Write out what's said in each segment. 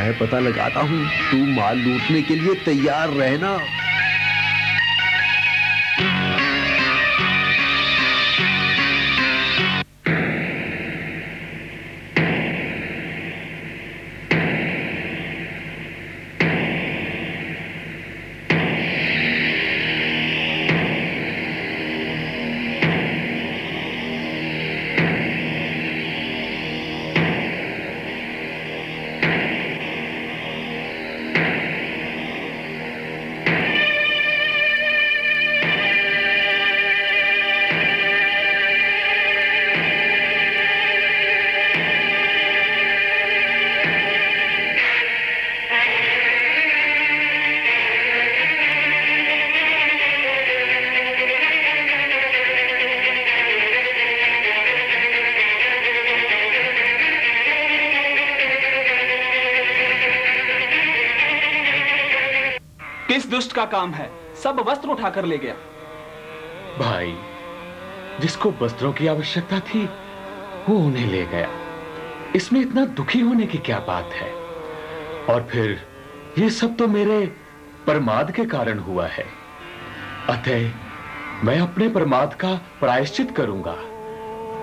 मैं पता लगाता हूँ, तू माल लूटने के लिए तैयार रहना। किस दुष्ट का काम है, सब वस्त्र उठाकर ले गया। भाई, जिसको वस्त्रों की आवश्यकता थी वो उन्हें ले गया। इसमें इतना दुखी होने की क्या बात है? और फिर ये सब तो मेरे प्रमाद के कारण हुआ है। अतः मैं अपने प्रमाद का प्रायश्चित करूंगा।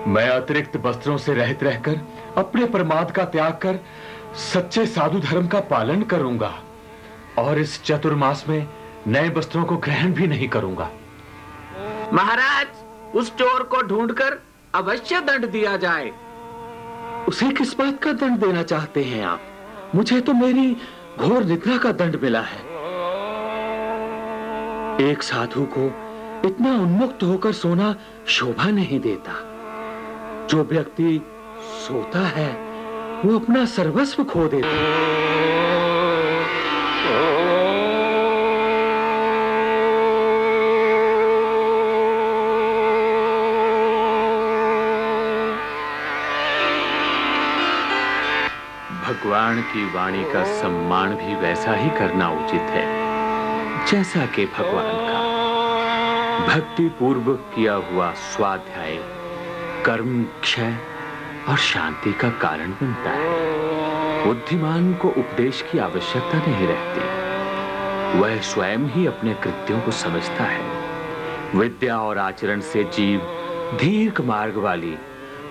मैं अतिरिक्त वस्त्रों से रहित रहकर अपने प्रमाद का त्याग कर सच्चे साधु धर्म का पालन करूंगा और इस चतुर्मास में नए वस्त्रों को ग्रहण भी नहीं करूंगा। महाराज, उस चोर को ढूंढकर अवश्य दंड दिया जाए। उसे किस बात का दंड देना चाहते हैं आप? मुझे तो मेरी घोर निद्रा का दंड मिला है। एक साधु को इतना उन्मुक्त होकर सोना शोभा नहीं देता। जो व्यक्ति सोता है वो अपना सर्वस्व खो देता है। भगवान की वाणी का सम्मान भी वैसा ही करना उचित है जैसा कि भगवान का। भक्ति पूर्वक किया हुआ स्वाध्याय कर्म क्षय और शांति का कारण बनता है। बुद्धिमान को उपदेश की आवश्यकता नहीं रहती, वह स्वयं ही अपने कृत्यों को समझता है। विद्या और आचरण से जीव दीर्घ मार्ग वाली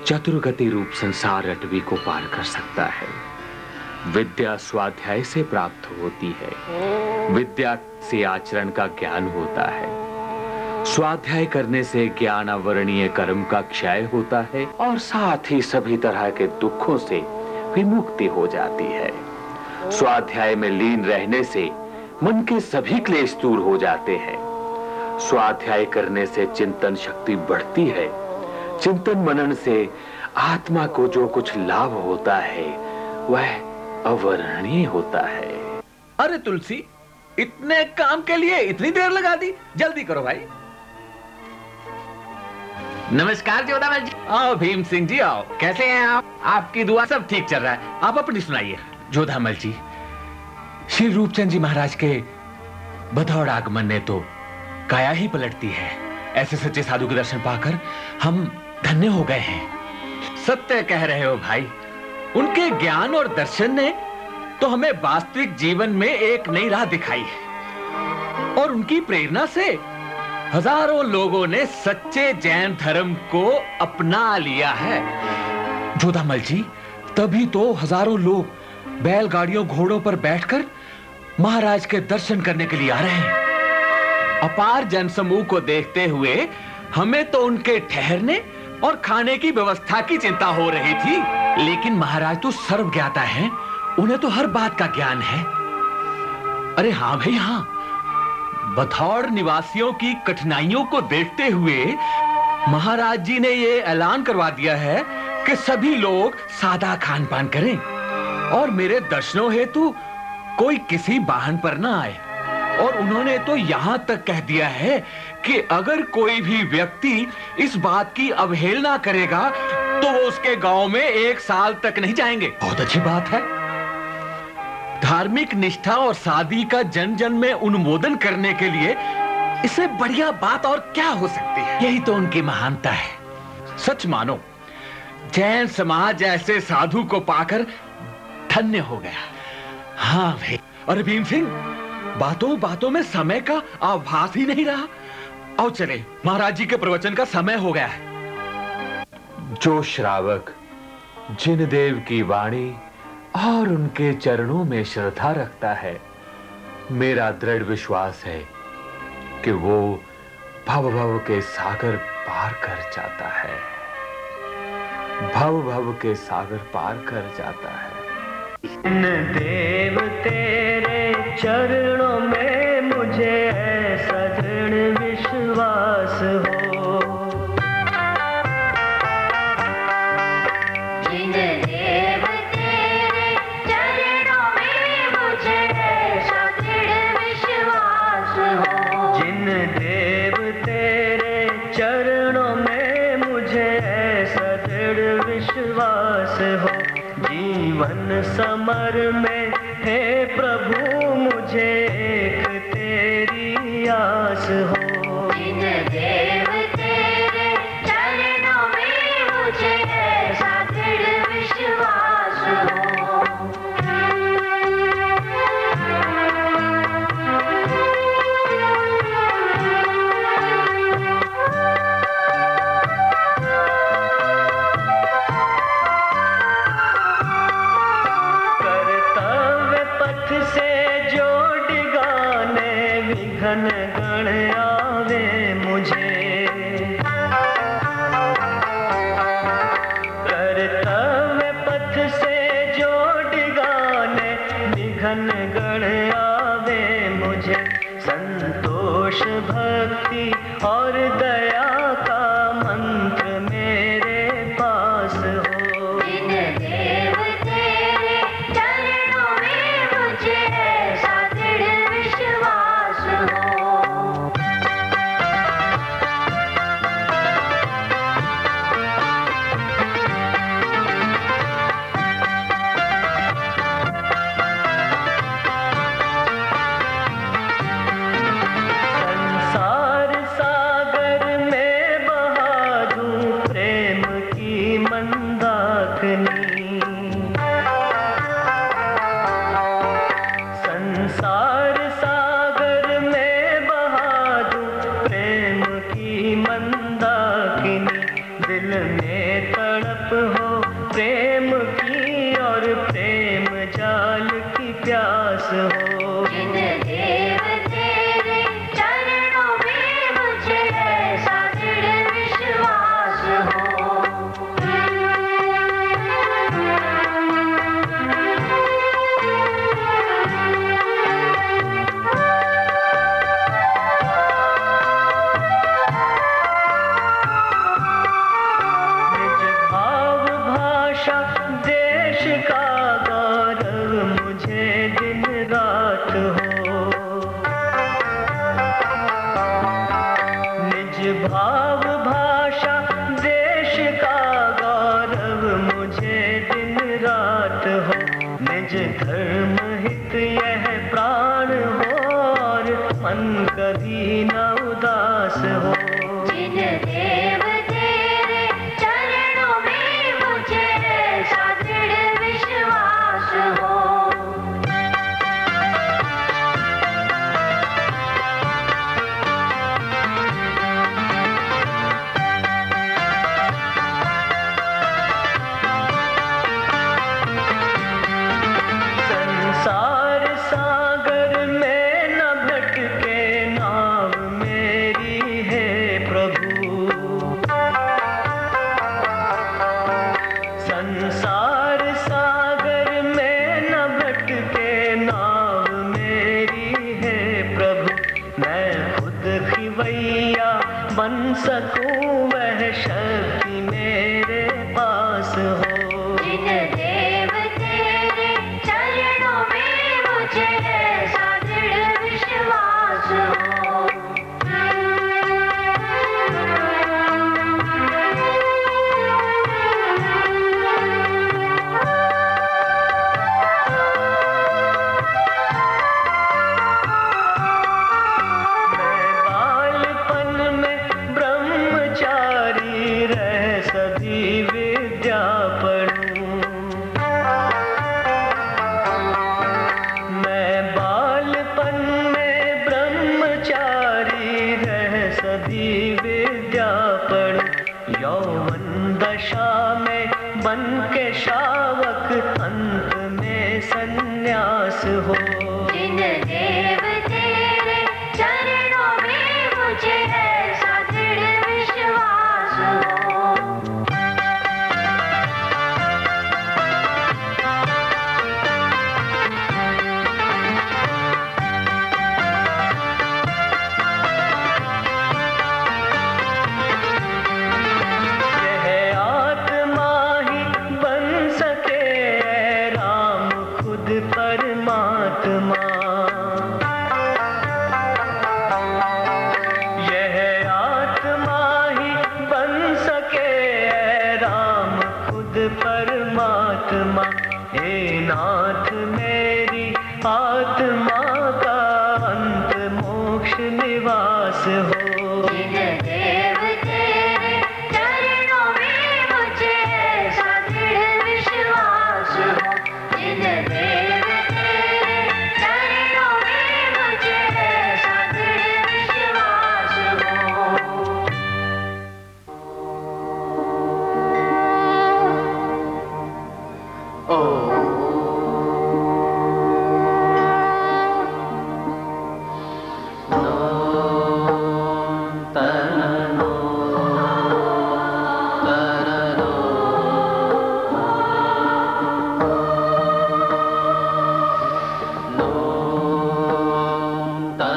चतुर्गति रूप संसार रटवी को पार कर सकता है। विद्या स्वाध्याय से प्राप्त होती है, विद्या से आचरण का ज्ञान होता है। स्वाध्याय करने से ज्ञान अवर्णीय कर्म का क्षय होता है और साथ ही सभी तरह के दुखों से विमुक्ति हो जाती है। स्वाध्याय में लीन रहने से मन के सभी क्लेश दूर हो जाते हैं। स्वाध्याय करने से चिंतन शक्ति बढ़ती है। चिंतन मनन से आत्मा को जो कुछ लाभ होता है वह अवर्णनीय होता है। अरे तुलसी, इतने काम के लिए इतनी देर लगा दी? जल्दी करो भाई। नमस्कार जोधामल जी। आओ भीम सिंह जी, आओ। कैसे हैं आप? आपकी दुआ सब ठीक चल रहा है। आप अपनी सुनाइए। जोधामल जी, श्री रूपचंद जी महाराज के बधौड़ आगमन ने तो काया ही पलटती है। ऐसे सच्चे साधु के दर्शन पाकर हम धन्य हो गए हैं। सत्य कह रहे हो भाई। उनके ज्ञान और दर्शन ने तो हमें वास्तविक जीवन में एक नई राह दिखाई है और उनकी प्रेरणा से हजारों लोगों ने सच्चे जैन धर्म को अपना लिया है। जोधामल जी, तभी तो हजारों लोग बैलगाड़ियों घोड़ों पर बैठकर महाराज के दर्शन करने के लिए आ रहे हैं। अपार जनसमूह को देखते हुए हमें तो उनके ठहरने और खाने की व्यवस्था की चिंता हो रही थी, लेकिन महाराज तो सर्व ज्ञाता हैं, उन्हें तो हर बात का ज्ञान है। अरे हाँ भाई हाँ, बधौड़ निवासियों की कठिनाइयों को देखते हुए महाराज जी ने ये ऐलान करवा दिया है कि सभी लोग सादा खान पान करें और मेरे दर्शनों हेतु कोई किसी वाहन पर ना आए। और उन्होंने तो यहां तक कह दिया है कि अगर कोई भी व्यक्ति इस बात की अवहेलना करेगा तो वो उसके गांव में 1 साल तक नहीं जाएंगे। बहुत अच्छी बात है। धार्मिक निष्ठा और सादगी का जन जन में उन्मोदन करने के लिए इससे बढ़िया बात और क्या हो सकती है? यही तो उनकी महानता है। सच मानो, जैन समाज ऐसे साधु को पाकर धन्य हो गया। हाँ भाई। अरे भीम सिंह, बातों बातों में समय का आभास ही नहीं रहा। आओ चले, महाराज जी के प्रवचन का समय हो गया है। जो श्रावक जिन देव की वाणी और उनके चरणों में श्रद्धा रखता है, मेरा दृढ़ विश्वास है कि वो भव भव के सागर पार कर जाता है, भव भव के सागर पार कर जाता है। इन देव तेरे चरणों में मुझे ऐसा दृढ़ विश्वास हो। जिन देव तेरे चरणों में मुझे ऐसा दृढ़ विश्वास हो। जिन देव तेरे चरणों में मुझे ऐसा दृढ़ विश्वास हो। जीवन समर में हे प्रभु मुझे एक तेरी आस हो। जिन देव तेरे चरणों में मुझे ऐसा दृढ़ विश्वास हो। विघन गण आवे मुझे। कर्तव्य पथ से जो डिगाने विघन गण आवे मुझे। संतोष भक्ति और दया का मंत्र मेरे पास हो। जिन देव तेरे चरणों में मुझे ऐसा दृढ़ विश्वास हो। संसार सागर में बहा दूं प्रेम की मंदाकिनी। संसार सागर में बहा दूं प्रेम की मंदाकिनी। दिल में तड़प हो प्रेम की और प्रेम जाल की प्यास हो। जिन देव तेरे चरणों में मुझे ऐसा दृढ़ विश्वास हो। निज भाव भाषा देश का गौरव मुझे दिन रात हो। निज भाव भाषा देश का गौरव मुझे दिन रात हो। निज धर्म हित यह प्राण हो और मन कभी न उदास हो। जिन देव तेरे चरणों में मुझे ऐसा दृढ़ विश्वास हो। संसार सागर में न भटके नाव मेरी है प्रभु। संसार सागर में न भटके नाव मेरी है प्रभु। मैं खुद खिवैया बन सकूं वह शक्ति मेरे पास हो। जिन देव तेरे चरणों में मुझे ऐसा दृढ़ विश्वास हो। मैं बालपन में ब्रह्मचारी दशा में बन के शावक अंत में संन्यास हो। जिन देव तेरे चरणों में मुझे ऐसा दृढ़ विश्वास हो। यह आत्मा ही बन सके ऐ राम खुद परमात्मा। यह आत्मा ही बन सके ऐ राम खुद परमात्मा। हे नाथ मेरी आत्मा का अंत मोक्ष निवास हो। जिन देव तेरे चरणों में मुझे ऐसा दृढ़ विश्वास हो। जिन देव तेरे चरणों में मुझे ऐसा दृढ़ विश्वास हो।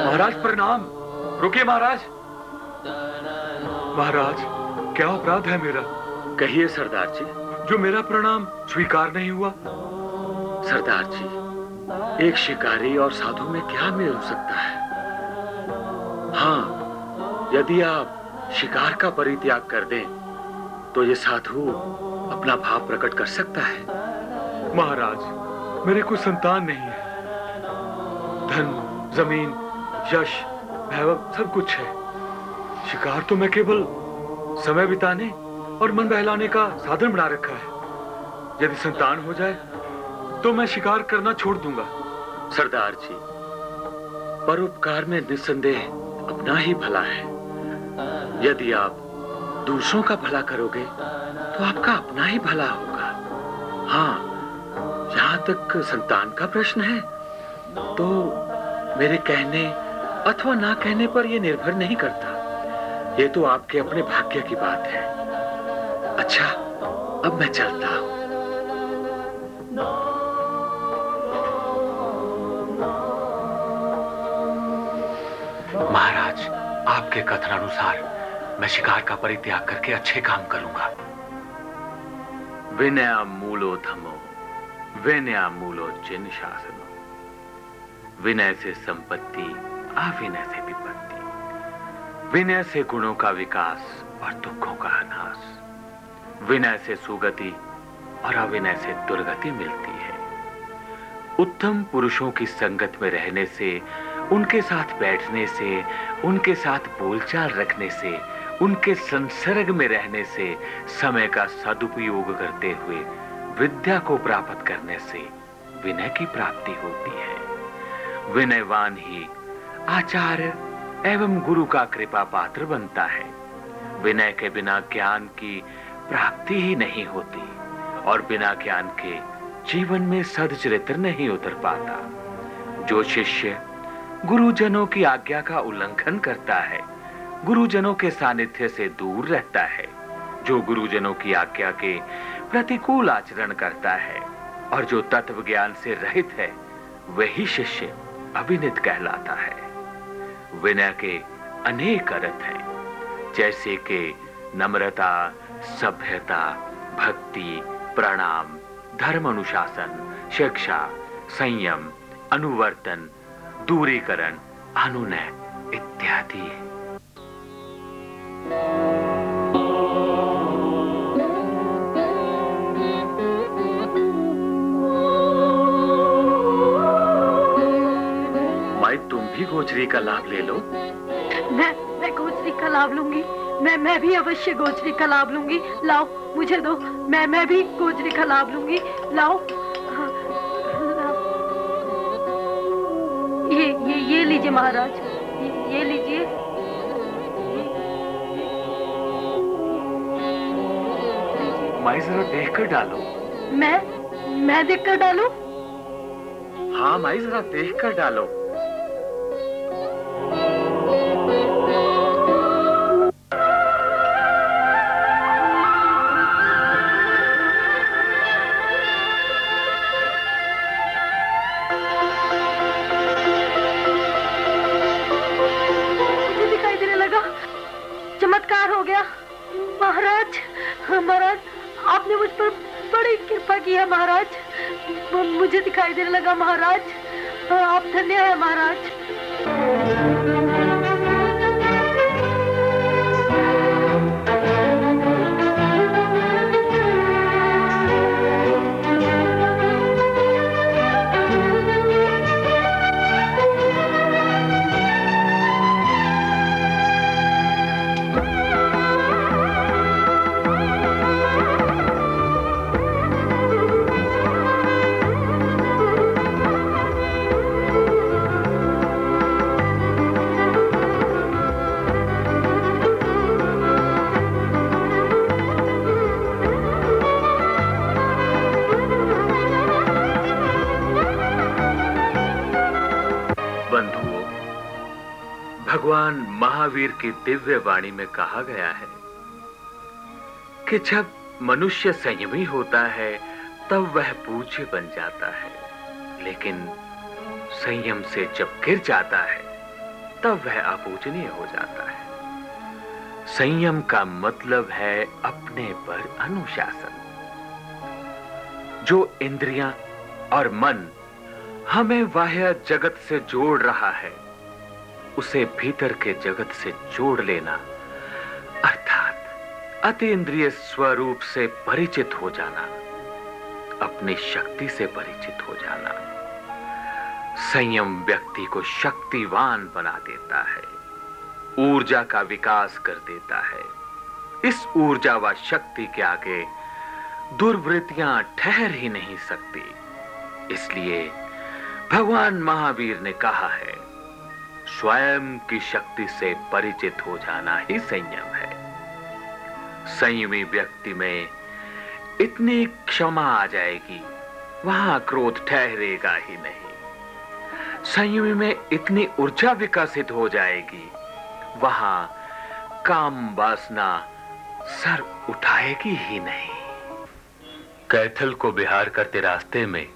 महाराज प्रणाम। रुकिए महाराज। महाराज, क्या अपराध है मेरा? कहिए सरदार जी। जो मेरा प्रणाम स्वीकार नहीं हुआ। सरदार जी, एक शिकारी और साधु में क्या मेल हो सकता है? हाँ, यदि आप शिकार का परित्याग कर दें तो ये साधु अपना भाव प्रकट कर सकता है। महाराज, मेरे कोई संतान नहीं है। धन, जमीन, यश, वैभव सब कुछ है। शिकार तो मैं केवल समय बिताने और मन बहलाने का साधन बना रखा है। यदि संतान हो जाए तो मैं शिकार करना छोड़ दूंगा। सरदार जी, परोपकार में निस्संदेह अपना ही भला है। यदि आप दूसरों का भला करोगे तो आपका अपना ही भला होगा। हाँ, जहां तक संतान का प्रश्न है तो मेरे कहने अथवा ना कहने पर यह निर्भर नहीं करता। ये तो आपके अपने भाग्य की बात है। अच्छा, अब मैं चलता हूं। महाराज, आपके कथनानुसार मैं शिकार का परित्याग करके अच्छे काम करूंगा। विनया मूलो धमो, विनया मूलो जिन शासनो। विनय से संपत्ति, अविनय से विपत्ति। विनय से गुणों का विकास और दुखों का नाश। विनय से सुगति और अविनय से दुर्गति मिलती है। उत्तम पुरुषों की संगत में रहने से, उनके साथ बैठने से, उनके साथ बोलचाल रखने से, उनके संसर्ग में रहने से, समय का सदुपयोग करते हुए विद्या को प्राप्त करने से विनय की प्राप्ति होती है। विनयवान ही आचार्य एवं गुरु का कृपा पात्र बनता है। विनय के बिना ज्ञान की प्राप्ति ही नहीं होती और बिना ज्ञान के जीवन में सदचरित्र नहीं उतर पाता। जो शिष्य गुरुजनों की आज्ञा का उल्लंघन करता है, गुरुजनों के सानिध्य से दूर रहता है, जो गुरुजनों की आज्ञा के प्रतिकूल आचरण करता है और जो तत्व ज्ञान से रहित है, वही शिष्य अविनित कहलाता है। विनय के अनेक अर्थ हैं, जैसे कि नम्रता, सभ्यता, भक्ति, प्रणाम, धर्म अनुशासन, शिक्षा, संयम, अनुवर्तन, दूरीकरण, अनुनय इत्यादि। माई, तुम भी गोचरी का लाभ ले लो। मैं गोचरी का लाभ लूंगी। मैं भी अवश्य गोचरी का लाभ लूंगी। लाओ, मुझे दो। मैं भी गोचरी का लाभ लूंगी। लाओ, ये लीजिए महाराज, ये लीजिए। माई जरा देख कर डालो। मैं देख कर डालूं? हाँ माई जरा देख कर डालो। चमत्कार हो गया। महाराज, महाराज आपने मुझ पर बड़ी कृपा की है महाराज। मुझे दिखाई देने लगा महाराज। आप धन्य है महाराज। भगवान महावीर की दिव्य वाणी में कहा गया है कि जब मनुष्य संयमी होता है तब वह पूज्य बन जाता है, लेकिन संयम से जब गिर जाता है तब वह अपूजनीय हो जाता है। संयम का मतलब है अपने पर अनुशासन। जो इंद्रियां और मन हमें बाह्य जगत से जोड़ रहा है, उसे भीतर के जगत से जोड़ लेना अर्थात अतीन्द्रिय स्वरूप से परिचित हो जाना, अपनी शक्ति से परिचित हो जाना। संयम व्यक्ति को शक्तिवान बना देता है, ऊर्जा का विकास कर देता है। इस ऊर्जा व शक्ति के आगे दुर्वृत्तियां ठहर ही नहीं सकती। इसलिए भगवान महावीर ने कहा है, स्वयं की शक्ति से परिचित हो जाना ही संयम है। संयमी व्यक्ति में इतनी क्षमा आ जाएगी, वहां क्रोध ठहरेगा ही नहीं। संयमी में इतनी ऊर्जा विकसित हो जाएगी, वहां काम वासना सर उठाएगी ही नहीं। कैथल को बिहार करते रास्ते में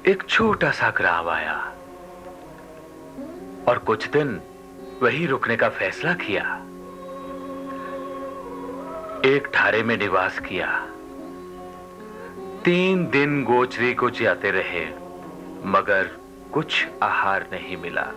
एक छोटा सा ग्राम आया और कुछ दिन वहीं रुकने का फैसला किया। एक ठारे में निवास किया। 3 दिन गोचरी को जाते रहे, मगर कुछ आहार नहीं मिला।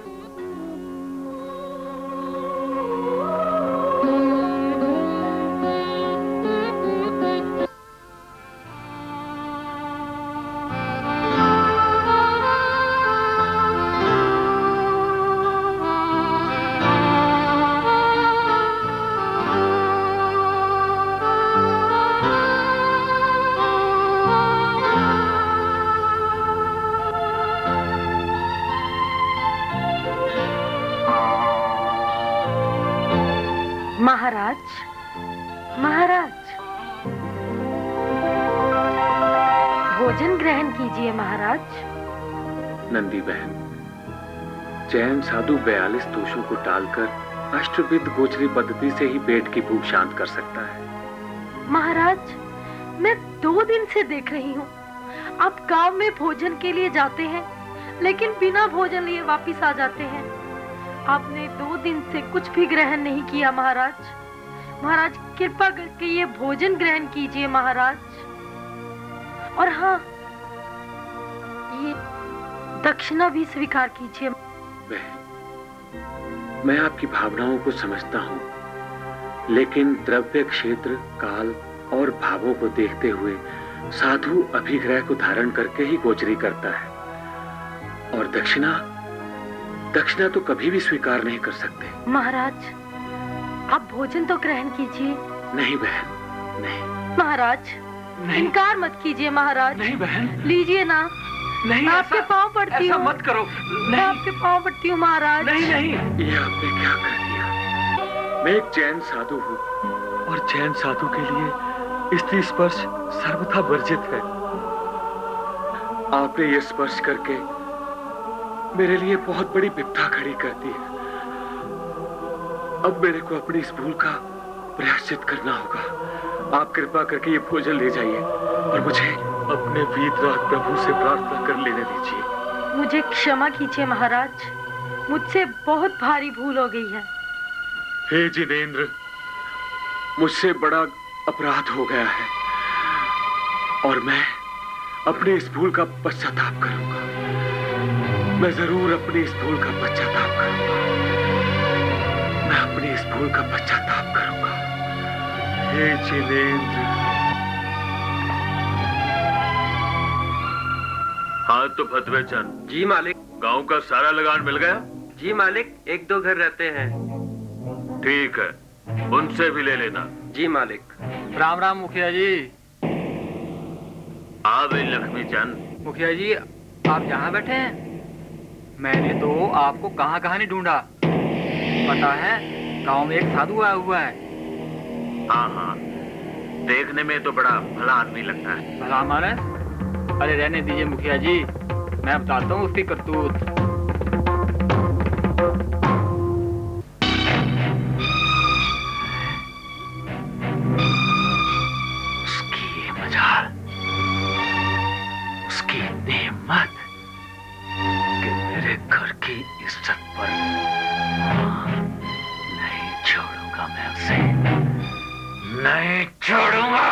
महाराज, महाराज, भोजन ग्रहण कीजिए महाराज। नंदी बहन, जैन साधु 42 दोषों को टालकर अष्टविध गोचरी पद्धति से ही पेट की भूख शांत कर सकता है। महाराज, मैं 2 दिन से देख रही हूँ, आप गांव में भोजन के लिए जाते हैं, लेकिन बिना भोजन लिए वापिस आ जाते हैं। आपने 2 दिन से कुछ भी ग्रहण नहीं किया महाराज। महाराज, कृपा करके ये भोजन ग्रहण कीजिए महाराज। और हाँ, ये दक्षिणा भी स्वीकार कीजिए। मैं आपकी भावनाओं को समझता हूँ, लेकिन द्रव्य क्षेत्र, काल और भावों को देखते हुए साधु अभिग्रह को धारण करके ही गोचरी करता है, और दक्षिणा तो कभी भी स्वीकार नहीं कर सकते। महाराज, आप भोजन तो ग्रहण कीजिए। नहीं बहन, नहीं। महाराज, नहीं। इनकार मत कीजिए महाराज। नहीं बहन, लीजिए ना। नहीं, मैं आपके पाँव पड़ती हूँ। मत करो। मैं आपके पाँव पड़ती हूँ महाराज। नहीं नहीं, ये आपने क्या कर दिया? मैं एक जैन साधु हूँ, और जैन साधु के लिए स्त्री स्पर्श सर्वथा वर्जित है। आपने ये स्पर्श करके मेरे लिए बहुत बड़ी विपदा खड़ी कर दी है। अब मेरे को अपनी इस भूल का प्रायश्चित करना होगा। आप कृपा करके ये भोजन ले जाइए और मुझे अपने वीतराग प्रभु से प्रार्थना कर लेने दीजिए। मुझे क्षमा कीजिए महाराज, मुझसे बहुत भारी भूल हो गई है। हे जिनेंद्र, मुझसे बड़ा अपराध हो गया है और मैं अपनी इस भूल का पश्चाताप करूंगा। मैं जरूर अपनी इस भूल का पश्चाताप करूंगा। मैं अपनी इस भूल का पश्चाताप करूंगा। हे जिनेंद्र। हाँ तो फतवे चंद। जी मालिक। गांव का सारा लगान मिल गया? जी मालिक, 1-2 घर रहते हैं। ठीक है, उनसे भी ले लेना। जी मालिक। राम राम मुखिया जी। आ भाई लक्ष्मी चंद। मुखिया जी, आप यहाँ बैठे हैं? मैंने तो आपको कहाँ कहाँ नहीं ढूंढा। पता है, गांव में एक साधु आया हुआ है। हाँ हाँ, देखने में तो बड़ा भला आदमी लगता है। भला माने? अरे रहने दीजिए मुखिया जी, मैं बताता हूँ उसकी करतूत। उसकी नेमत कि मेरे घर की इज्जत पर नहीं छोड़ूंगा मैं उसे, नहीं छोड़ूंगा।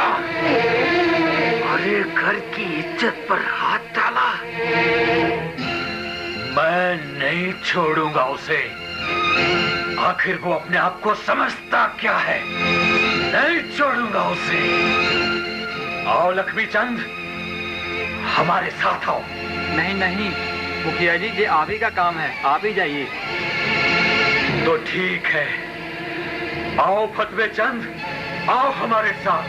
अरे घर की इज्जत पर हाथ डाला, मैं नहीं छोड़ूंगा उसे। आखिर वो अपने आप को समझता क्या है? नहीं छोड़ूंगा उसे। आओ लक्ष्मी चंद, हमारे साथ आओ। नहीं नहीं मुखिया जी, ये आप ही का काम है, आप ही जाइए। तो ठीक है, आओ फतवे चंद, आओ हमारे साथ।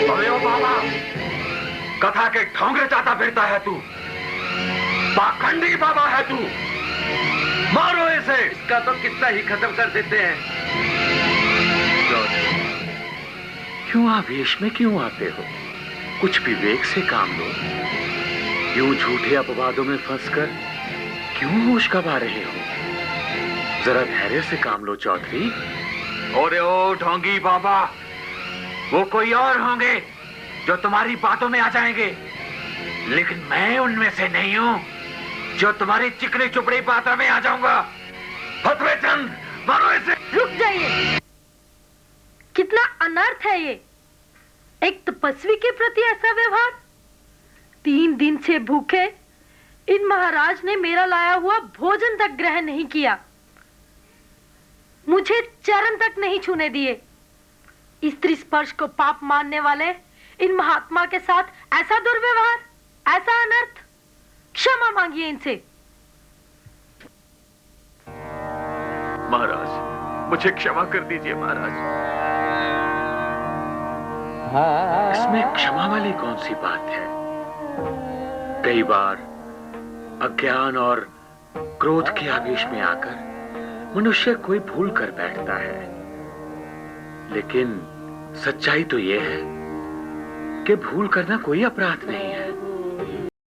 अरे ओ बाबा, कथा के ढोंगे चाहता फिरता है तू, पाखंडी बाबा है तू। मारो इसे। इसका तो किस्सा ही खत्म कर देते हैं। क्यों आवेश में क्यों आते हो? कुछ विवेक से काम लो। क्यों झूठे अपवादों में फंसकर क्यों होश गंवा रहे हो? जरा धैर्य से काम लो चौधरी। अरे ओ ढोंगी बाबा, वो कोई और होंगे जो तुम्हारी बातों में आ जाएंगे, लेकिन मैं उनमें से नहीं हूं जो तुम्हारी चिकनी चुपड़ी बातों में आ जाऊंगा। फतवे चंद, मारो इसे। रुक जाइए, कितना अनर्थ है ये। एक तपस्वी के प्रति ऐसा व्यवहार। 3 दिन से भूखे इन महाराज ने मेरा लाया हुआ भोजन तक ग्रहण नहीं किया, मुझे चरण तक नहीं छूने दिए। स्त्री स्पर्श को पाप मानने वाले इन महात्मा के साथ ऐसा दुर्व्यवहार, ऐसा अनर्थ। क्षमा मांगिए इनसे। महाराज, मुझे क्षमा कर दीजिए महाराज। इसमें क्षमा वाली कौन सी बात है? कई बार अज्ञान और क्रोध के आवेश में आकर मनुष्य कोई भूल कर बैठता है, लेकिन सच्चाई तो यह है कि भूल करना कोई अपराध नहीं है।